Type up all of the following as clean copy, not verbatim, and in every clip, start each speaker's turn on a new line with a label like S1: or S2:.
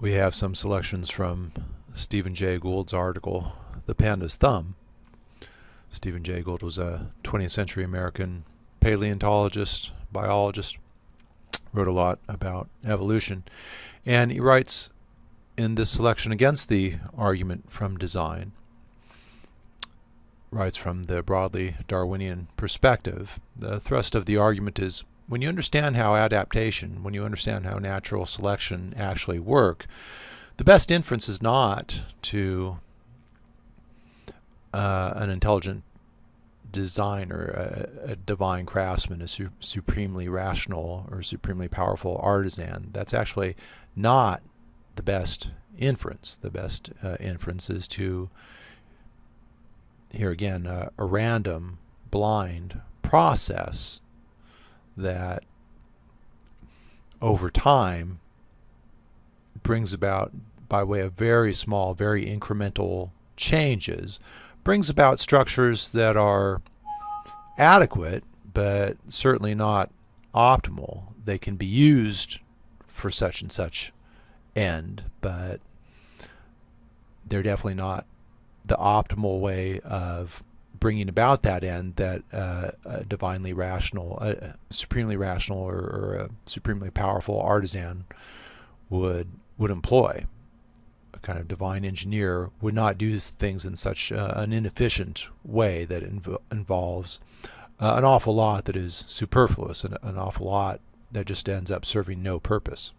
S1: We have some selections from Stephen Jay Gould's article, The Panda's Thumb. Stephen Jay Gould was a 20th century American paleontologist, biologist, wrote a lot about evolution, and he writes in this selection against the argument from design, writes from the broadly Darwinian perspective. The thrust of the argument is, when you understand how adaptation, when you understand how natural selection actually work, the best inference is not to an intelligent designer, a divine craftsman, a supremely rational or supremely powerful artisan. That's actually not the best inference. The best inference is to, here again, a random, blind process that over time brings about, by way of very small, very incremental changes, brings about structures that are adequate, but certainly not optimal. They can be used for such and such end, but they're definitely not the optimal way of bringing about that end that a divinely rational, a supremely rational, or a supremely powerful artisan would employ. A kind of divine engineer would not do things in such an inefficient way that involves an awful lot that is superfluous, and an awful lot that just ends up serving no purpose.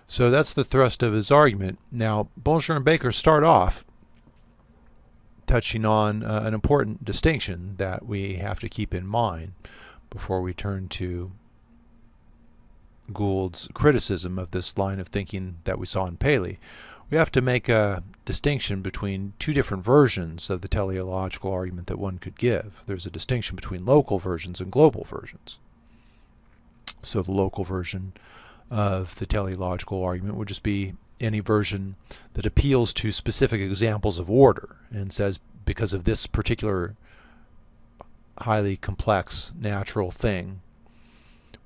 S1: So that's the thrust of his argument. Now, Bonjour and Baker start off touching on an important distinction that we have to keep in mind before we turn to Gould's criticism of this line of thinking that we saw in Paley. We have to make a distinction between two different versions of the teleological argument that one could give. There's a distinction between local versions and global versions. So the local version of the teleological argument would just be any version that appeals to specific examples of order and says, because of this particular highly complex natural thing,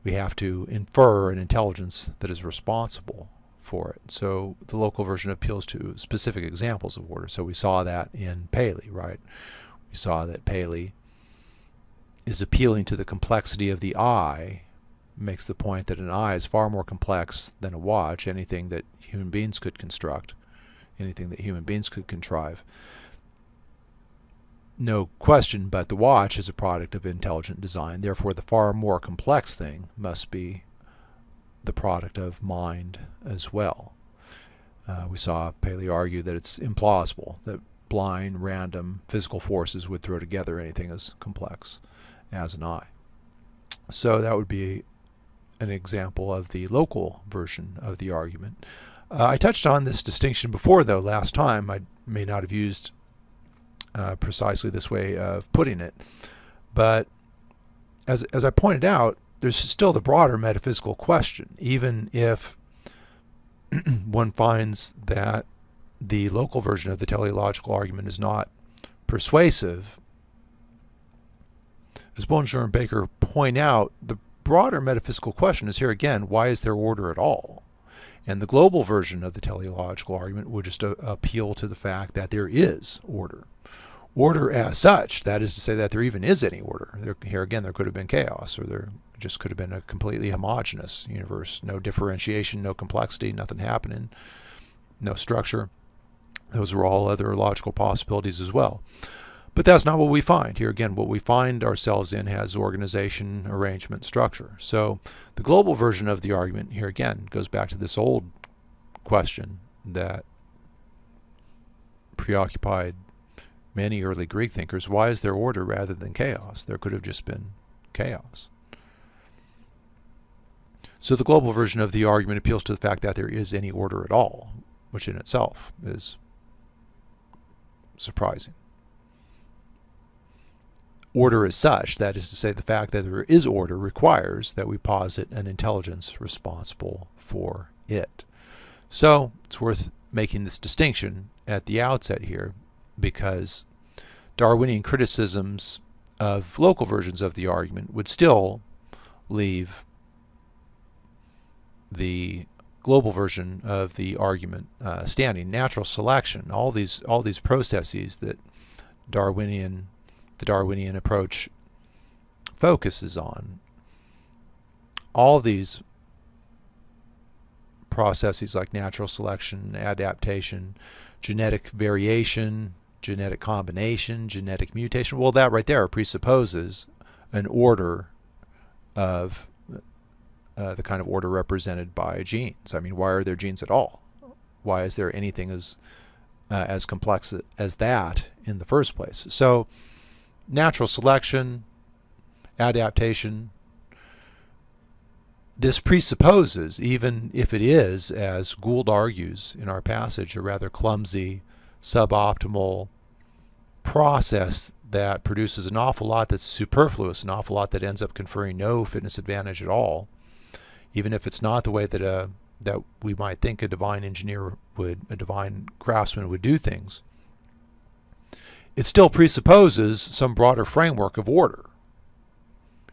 S1: we have to infer an intelligence that is responsible for it. So the local version appeals to specific examples of order. So we saw that in Paley, right? We saw that Paley is appealing to the complexity of the eye, makes the point that an eye is far more complex than a watch, anything that human beings could construct, anything that human beings could contrive. No question but the watch is a product of intelligent design. Therefore, the far more complex thing must be the product of mind as well. We saw Paley argue that it's implausible that blind, random physical forces would throw together anything as complex as an eye. So that would be an example of the local version of the argument. I touched on this distinction before, though, last time. I may not have used precisely this way of putting it, but as I pointed out, there's still the broader metaphysical question. Even if one finds that the local version of the teleological argument is not persuasive, as Bonjour and Baker point out, the broader metaphysical question is here again, why is there order at all? And the global version of the teleological argument would just appeal to the fact that there is order. Order as such, that is to say that there even is any order. Here again, there could have been chaos, or there just could have been a completely homogeneous universe. No differentiation, no complexity, nothing happening, no structure. Those are all other logical possibilities as well. But that's not what we find. Here again, what we find ourselves in has organization, arrangement, structure. So the global version of the argument, here again, goes back to this old question that preoccupied many early Greek thinkers. Why is there order rather than chaos? There could have just been chaos. So the global version of the argument appeals to the fact that there is any order at all, which in itself is surprising. Order as such, that is to say, the fact that there is order requires that we posit an intelligence responsible for it. So it's worth making this distinction at the outset here, because Darwinian criticisms of local versions of the argument would still leave the global version of the argument standing. Natural selection, all these processes that the Darwinian approach focuses on, all these processes like natural selection, adaptation, genetic variation, genetic combination, genetic mutation, well, that right there presupposes an order of the kind of order represented by genes. I mean, why are there genes at all? Why is there anything as complex as that in the first place? So natural selection, adaptation, this presupposes, even if it is, as Gould argues in our passage, a rather clumsy, suboptimal process that produces an awful lot that's superfluous, an awful lot that ends up conferring no fitness advantage at all, even if it's not the way that that we might think a divine craftsman would do things. It still presupposes some broader framework of order.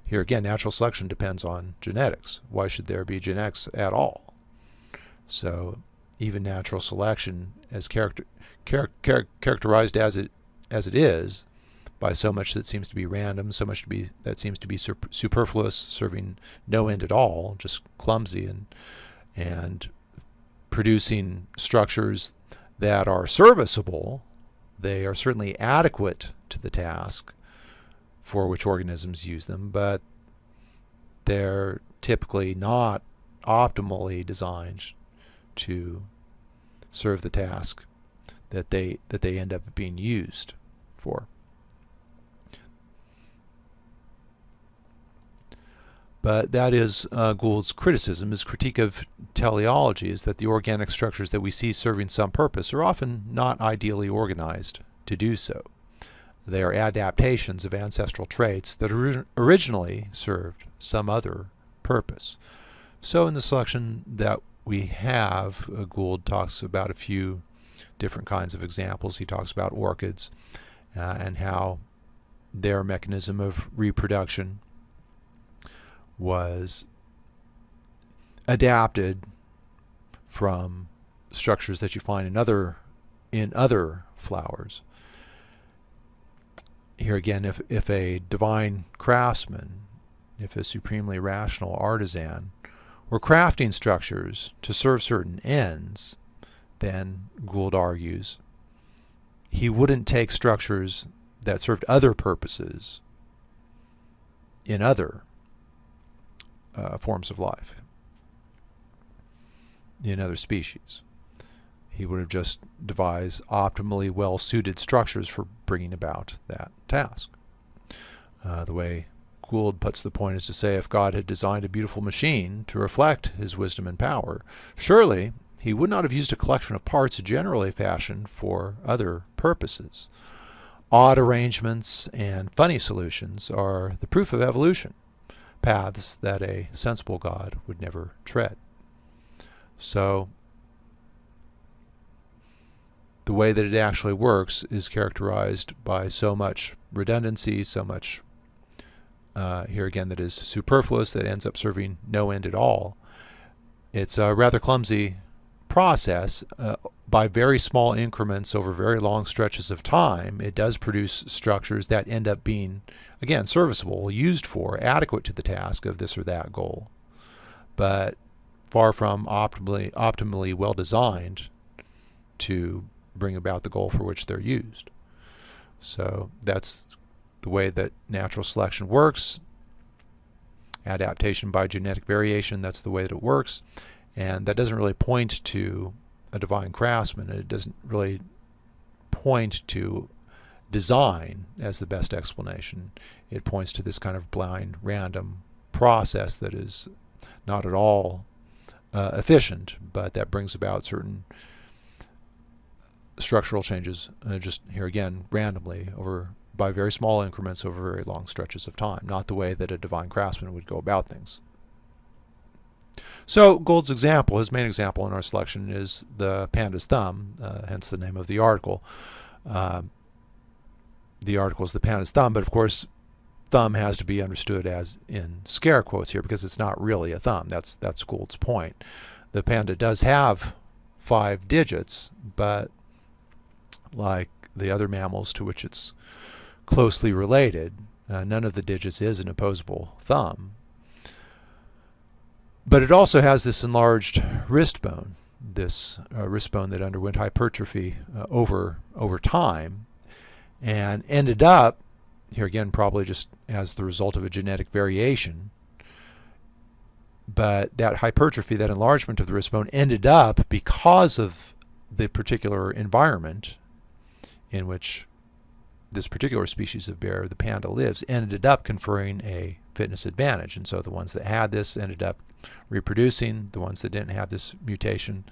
S1: Here again, natural selection depends on genetics. Why should there be genetics at all? So even natural selection, as characterized as it is, by so much that seems to be random, so much that seems to be superfluous, serving no end at all, just clumsy and producing structures that are serviceable. They are certainly adequate to the task for which organisms use them, but they're typically not optimally designed to serve the task that they end up being used for. But that is Gould's criticism. His critique of teleology is that the organic structures that we see serving some purpose are often not ideally organized to do so. They are adaptations of ancestral traits that originally served some other purpose. So in the selection that we have, Gould talks about a few different kinds of examples. He talks about orchids and how their mechanism of reproduction was adapted from structures that you find in other flowers. Here again, if a divine craftsman, if a supremely rational artisan were crafting structures to serve certain ends, then Gould argues he wouldn't take structures that served other purposes in other forms of life, in other species. He would have just devised optimally well-suited structures for bringing about that task. The way Gould puts the point is to say, if God had designed a beautiful machine to reflect his wisdom and power, surely he would not have used a collection of parts generally fashioned for other purposes. Odd arrangements and funny solutions are the proof of evolution, paths that a sensible God would never tread. So the way that it actually works is characterized by so much redundancy, so much here again that is superfluous, that ends up serving no end at all. It's a rather clumsy process. By very small increments over very long stretches of time, it does produce structures that end up being, again, serviceable, used for, adequate to the task of this or that goal, but far from optimally well designed to bring about the goal for which they're used. So that's the way that natural selection works. Adaptation by genetic variation, that's the way that it works. And that doesn't really point to a divine craftsman. It doesn't really point to design as the best explanation. It points to this kind of blind, random process that is not at all efficient, but that brings about certain structural changes, just here again, randomly, by very small increments over very long stretches of time, not the way that a divine craftsman would go about things. So Gould's example, his main example in our selection, is the panda's thumb, hence the name of the article. The article is the panda's thumb, but of course thumb has to be understood as in scare quotes here because it's not really a thumb. That's Gould's point. The panda does have 5 digits, but like the other mammals to which it's closely related, none of the digits is an opposable thumb. But it also has this enlarged wrist bone, this wrist bone that underwent hypertrophy over time, and ended up, here again probably just as the result of a genetic variation, but that hypertrophy, that enlargement of the wrist bone, ended up, because of the particular environment in which this particular species of bear, the panda, lives, ended up conferring a fitness advantage. And so the ones that had this ended up reproducing. The ones that didn't have this mutation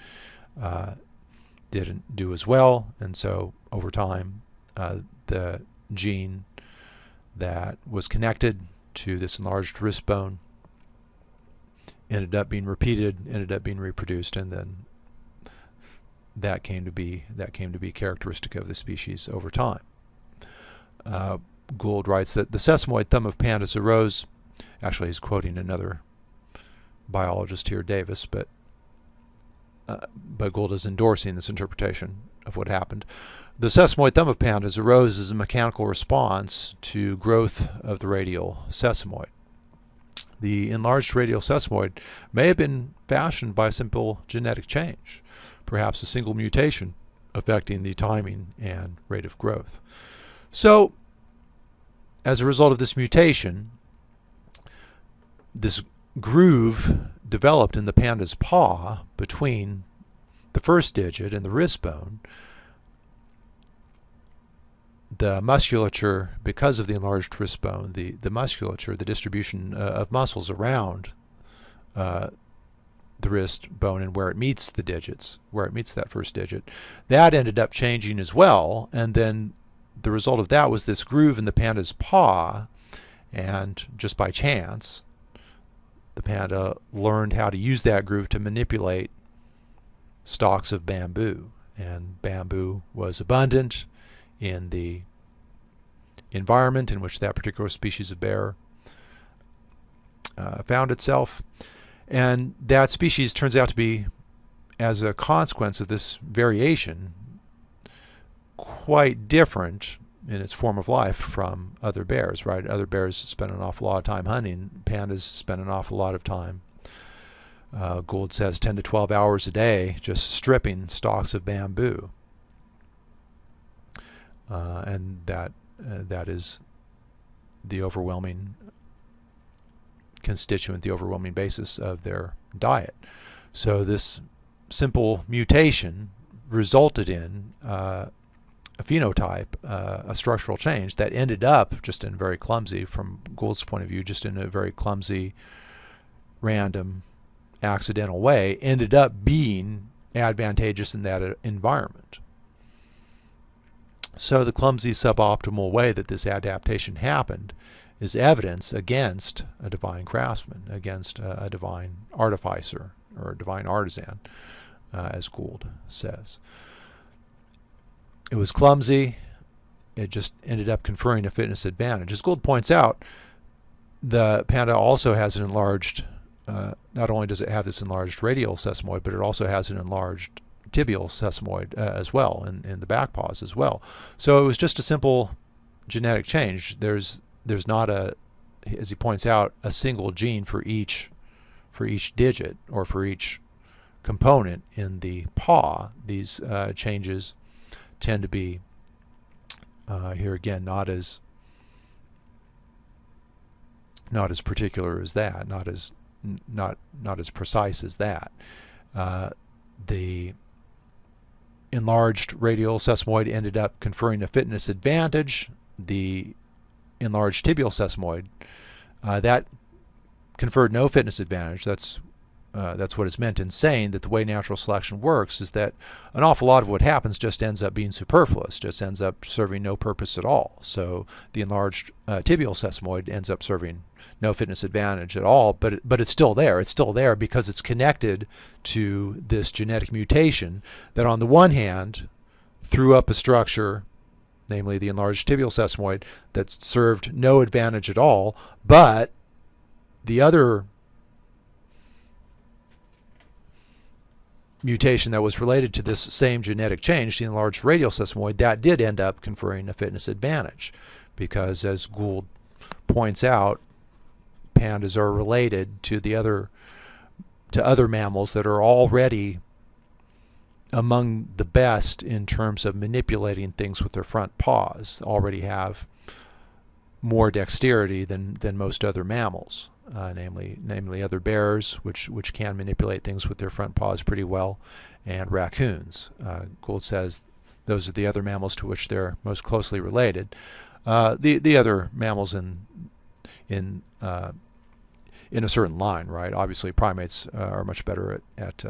S1: didn't do as well. And so over time, the gene that was connected to this enlarged wrist bone ended up being repeated, ended up being reproduced, and then that came to be characteristic of the species over time. Gould writes that the sesamoid thumb of pandas arose, actually he's quoting another biologist here, Davis, but Gould is endorsing this interpretation of what happened. The sesamoid thumb of pandas arose as a mechanical response to growth of the radial sesamoid. The enlarged radial sesamoid may have been fashioned by simple genetic change, perhaps a single mutation affecting the timing and rate of growth. So, as a result of this mutation, this groove developed in the panda's paw between the first digit and the wrist bone. The musculature, because of the enlarged wrist bone, the musculature, the distribution of muscles around the wrist bone and where it meets the digits, where it meets that first digit, that ended up changing as well. And then the result of that was this groove in the panda's paw, and just by chance, the panda learned how to use that groove to manipulate stalks of bamboo. And bamboo was abundant in the environment in which that particular species of bear found itself. And that species turns out to be, as a consequence of this variation, quite different in its form of life from other bears, right? Other bears spend an awful lot of time hunting. Pandas spend an awful lot of time, Gould says 10 to 12 hours a day, just stripping stalks of bamboo. And that is the overwhelming constituent, the overwhelming basis of their diet. So this simple mutation resulted in a phenotype, a structural change that ended up just in very clumsy, from Gould's point of view, just in a very clumsy, random, accidental way, ended up being advantageous in that environment. So the clumsy, suboptimal way that this adaptation happened is evidence against a divine craftsman, against a divine artificer or a divine artisan, as Gould says. It was clumsy. It just ended up conferring a fitness advantage. As Gould points out, the panda also has an enlarged, not only does it have this enlarged radial sesamoid, but it also has an enlarged tibial sesamoid as well, in the back paws as well. So it was just a simple genetic change. There's not as he points out, a single gene for each digit or for each component in the paw. These changes tend to be here again not as particular as that, not as precise as that. The enlarged radial sesamoid ended up conferring a fitness advantage. The enlarged tibial sesamoid that conferred no fitness advantage. That's what is meant in saying that the way natural selection works is that an awful lot of what happens just ends up being superfluous, just ends up serving no purpose at all. So the enlarged tibial sesamoid ends up serving no fitness advantage at all, but it's still there. It's still there because it's connected to this genetic mutation that on the one hand threw up a structure, namely the enlarged tibial sesamoid, that served no advantage at all, but the other mutation that was related to this same genetic change, the enlarged radial sesamoid, that did end up conferring a fitness advantage, because as Gould points out, pandas are related to other mammals that are already among the best in terms of manipulating things with their front paws, already have more dexterity than most other mammals, namely other bears, which can manipulate things with their front paws pretty well, and raccoons. Gould says those are the other mammals to which they're most closely related. The other mammals in a certain line, right? Obviously, primates are much better at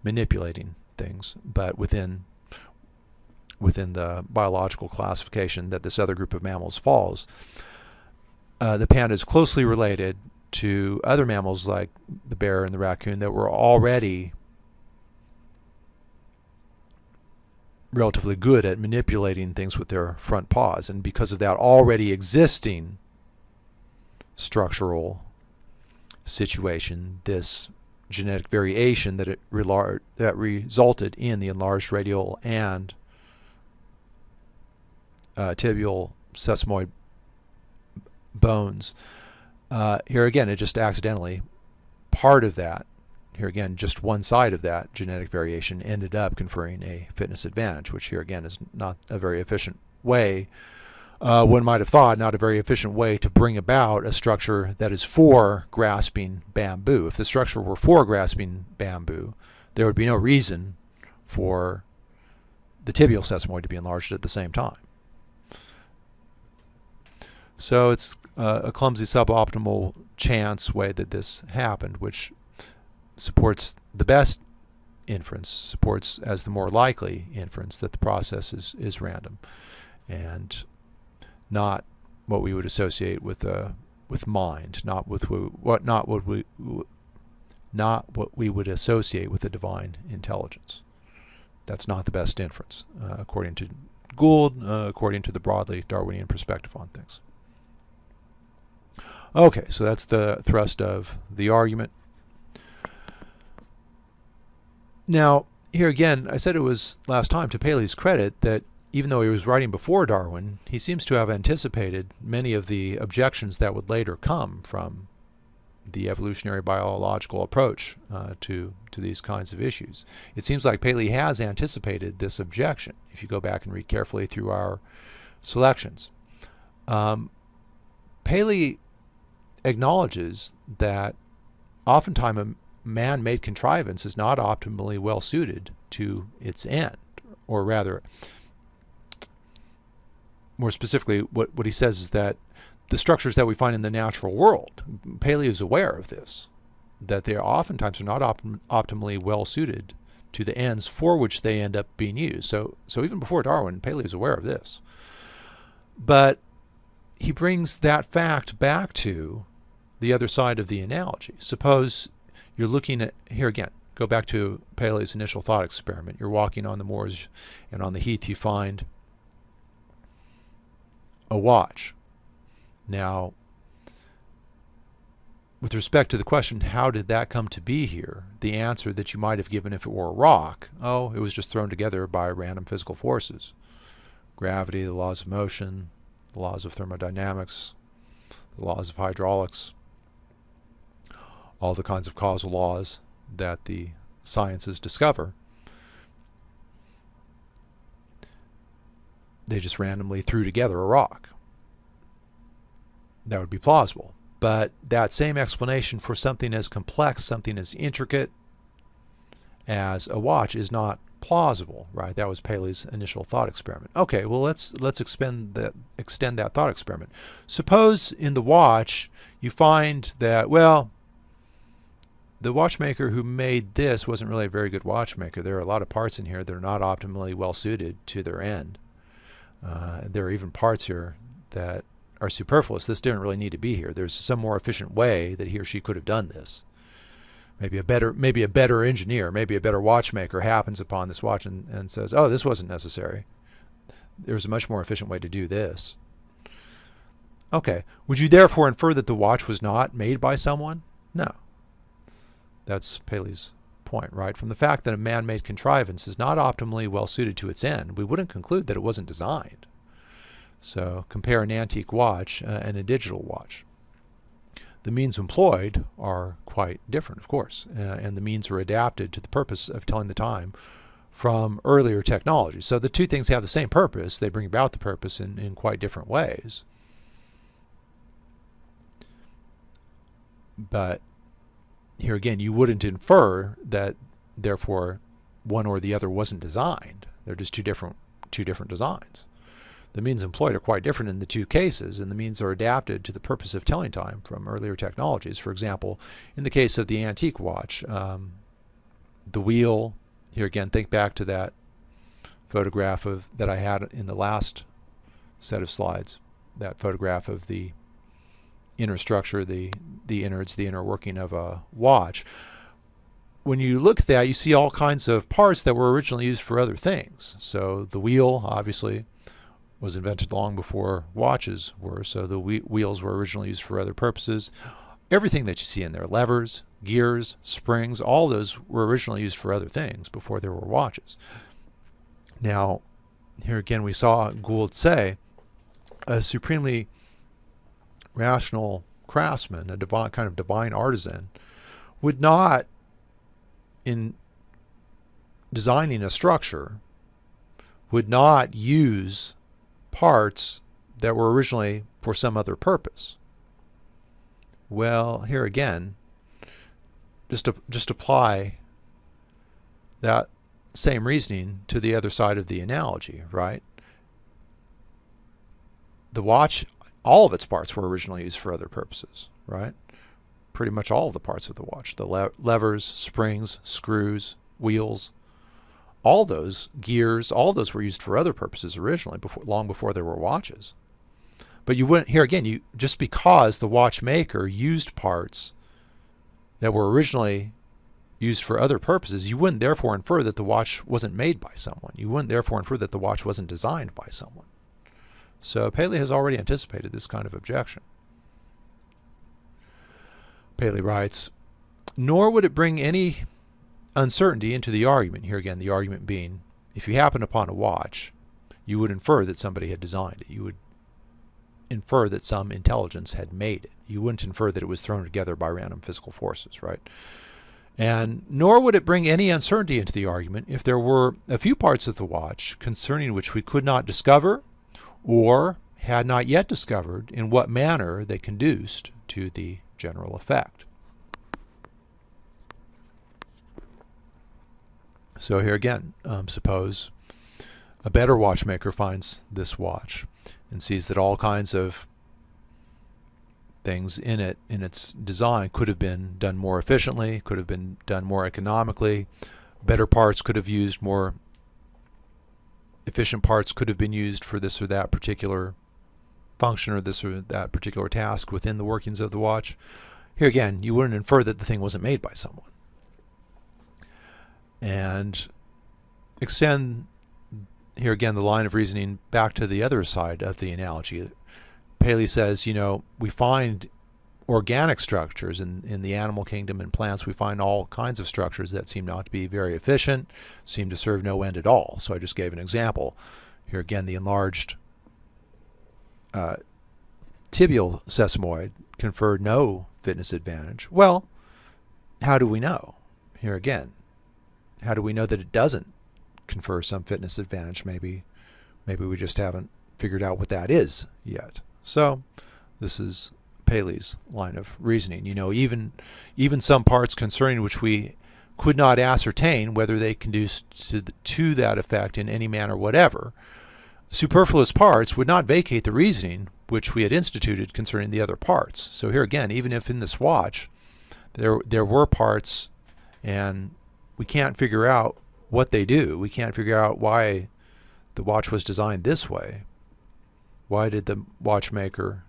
S1: manipulating things, but within the biological classification that this other group of mammals falls, the panda is closely related to other mammals like the bear and the raccoon that were already relatively good at manipulating things with their front paws. And because of that already existing structural situation, this genetic variation that resulted in the enlarged radial and tibial sesamoid bones, here again, it just accidentally, part of that, here again, just one side of that genetic variation ended up conferring a fitness advantage, which here again is not a very efficient way, one might have thought, not a very efficient way to bring about a structure that is for grasping bamboo. If the structure were for grasping bamboo, there would be no reason for the tibial sesamoid to be enlarged at the same time. So it's a clumsy, suboptimal chance way that this happened, which supports the best inference, supports as the more likely inference that the process is random, and not what we would associate with mind, not what we would associate with a divine intelligence. That's not the best inference, according to Gould, according to the broadly Darwinian perspective on things. Okay, so that's the thrust of the argument. Now, here again, I said it was last time, to Paleys' credit, that even though he was writing before Darwin, he seems to have anticipated many of the objections that would later come from the evolutionary biological approach to these kinds of issues. It seems like Paley has anticipated this objection, if you go back and read carefully through our selections. Paley acknowledges that oftentimes a man-made contrivance is not optimally well suited to its end, or rather, more specifically, what he says is that the structures that we find in the natural world, Paley is aware of this, that they oftentimes are not optimally well suited to the ends for which they end up being used. So even before Darwin, Paley is aware of this. But he brings that fact back to the other side of the analogy. Suppose you're looking at, here again, go back to Paleys' initial thought experiment. You're walking on the moors, and on the heath you find a watch. Now, with respect to the question, how did that come to be here? The answer that you might have given if it were a rock, oh, it was just thrown together by random physical forces. Gravity, the laws of motion, the laws of thermodynamics, the laws of hydraulics, all the kinds of causal laws that the sciences discover. They just randomly threw together a rock. That would be plausible. But that same explanation for something as complex, something as intricate as a watch is not plausible, right? That was Paleys' initial thought experiment. Okay, well let's extend that thought experiment. Suppose in the watch you find that, well, the watchmaker who made this wasn't really a very good watchmaker. There are a lot of parts in here that are not optimally well suited to their end. There are even parts here that are superfluous. This didn't really need to be here. There's some more efficient way that he or she could have done this. Maybe a better engineer, maybe a better watchmaker happens upon this watch and says, oh, this wasn't necessary. There's a much more efficient way to do this. Okay. Would you therefore infer that the watch was not made by someone? No. That's Paleys' point, right? From the fact that a man-made contrivance is not optimally well suited to its end, we wouldn't conclude that it wasn't designed. So compare an antique watch and a digital watch. The means employed are quite different, of course, and the means are adapted to the purpose of telling the time from earlier technology. So the two things have the same purpose. They bring about the purpose in quite different ways. But here again, you wouldn't infer that, therefore, one or the other wasn't designed. They're just two different designs. The means employed are quite different in the two cases, and the means are adapted to the purpose of telling time from earlier technologies. For example, in the case of the antique watch, the wheel, here again, think back to that photograph that I had in the last set of slides, that photograph of the inner structure, the innards, the inner working of a watch. When you look at that, you see all kinds of parts that were originally used for other things. So the wheel, obviously, was invented long before watches were, so the wheels were originally used for other purposes. Everything that you see in there, levers, gears, springs, all those were originally used for other things before there were watches. Now, here again we saw Gould say, a supremely rational craftsman, a kind of divine artisan, would not, in designing a structure, would not use parts that were originally for some other purpose. Well, here again, just apply that same reasoning to the other side of the analogy, right? The watch, all of its parts were originally used for other purposes, right? Pretty much all of the parts of the watch, the levers, springs, screws, wheels, all those gears, all those were used for other purposes originally, long before there were watches. But you wouldn't, here again, just because the watchmaker used parts that were originally used for other purposes, you wouldn't therefore infer that the watch wasn't made by someone. You wouldn't therefore infer that the watch wasn't designed by someone. So Paley has already anticipated this kind of objection. Paley writes, nor would it bring any uncertainty into the argument. Here again, the argument being, if you happen upon a watch, you would infer that somebody had designed it. You would infer that some intelligence had made it. You wouldn't infer that it was thrown together by random physical forces, right? And nor would it bring any uncertainty into the argument if there were a few parts of the watch concerning which we could not discover or had not yet discovered in what manner they conduced to the general effect. So here again, suppose a better watchmaker finds this watch and sees that all kinds of things in it, in its design, could have been done more efficiently, could have been done more economically. Better parts could have used more efficient parts could have been used for this or that particular function or this or that particular task within the workings of the watch. Here again, you wouldn't infer that the thing wasn't made by someone. And extend, here again, the line of reasoning back to the other side of the analogy. Paley says, we find organic structures in the animal kingdom and plants. We find all kinds of structures that seem not to be very efficient, seem to serve no end at all. So I just gave an example. Here again, the enlarged tibial sesamoid conferred no fitness advantage. Well, how do we know? Here again, how do we know that it doesn't confer some fitness advantage? Maybe we just haven't figured out what that is yet. So this is Paley's line of reasoning. Even some parts concerning which we could not ascertain whether they conduce to that effect in any manner whatever, superfluous parts would not vacate the reasoning which we had instituted concerning the other parts. So here again, even if in this watch there were parts and we can't figure out what they do, we can't figure out why the watch was designed this way. Why did the watchmaker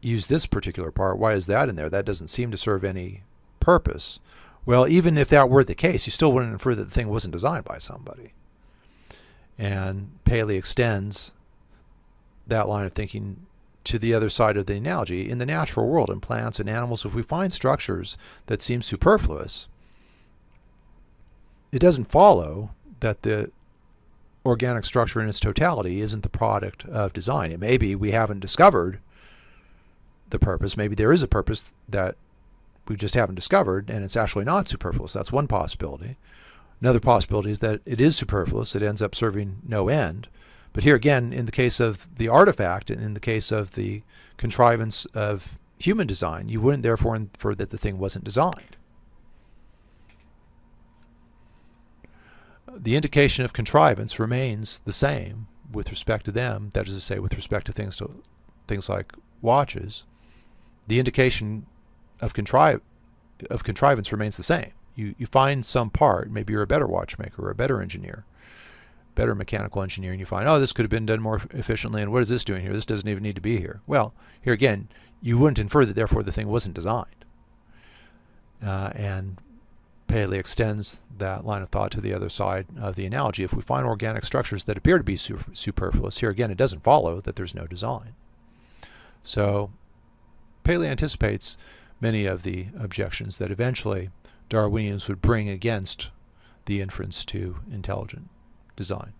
S1: use this particular part? Why is that in there? That doesn't seem to serve any purpose. Well, even if that were the case, you still wouldn't infer that the thing wasn't designed by somebody. And Paley extends that line of thinking to the other side of the analogy. In the natural world, in plants and animals, if we find structures that seem superfluous, it doesn't follow that the organic structure in its totality isn't the product of design. It may be we haven't discovered the purpose. Maybe there is a purpose that we just haven't discovered, and it's actually not superfluous. That's one possibility. Another possibility is that it is superfluous. It ends up serving no end. But here again, in the case of the artifact, and in the case of the contrivance of human design, you wouldn't therefore infer that the thing wasn't designed. The indication of contrivance remains the same with respect to them. That is to say, with respect to things like watches. The indication of contrivance remains the same. You find some part, maybe you're a better watchmaker or a better engineer, better mechanical engineer, and you find, oh, this could have been done more efficiently, and what is this doing here? This doesn't even need to be here. Well, here again, you wouldn't infer that therefore the thing wasn't designed. And Paley extends that line of thought to the other side of the analogy. If we find organic structures that appear to be superfluous, here again, it doesn't follow that there's no design. So Paley anticipates many of the objections that eventually Darwinians would bring against the inference to intelligent design.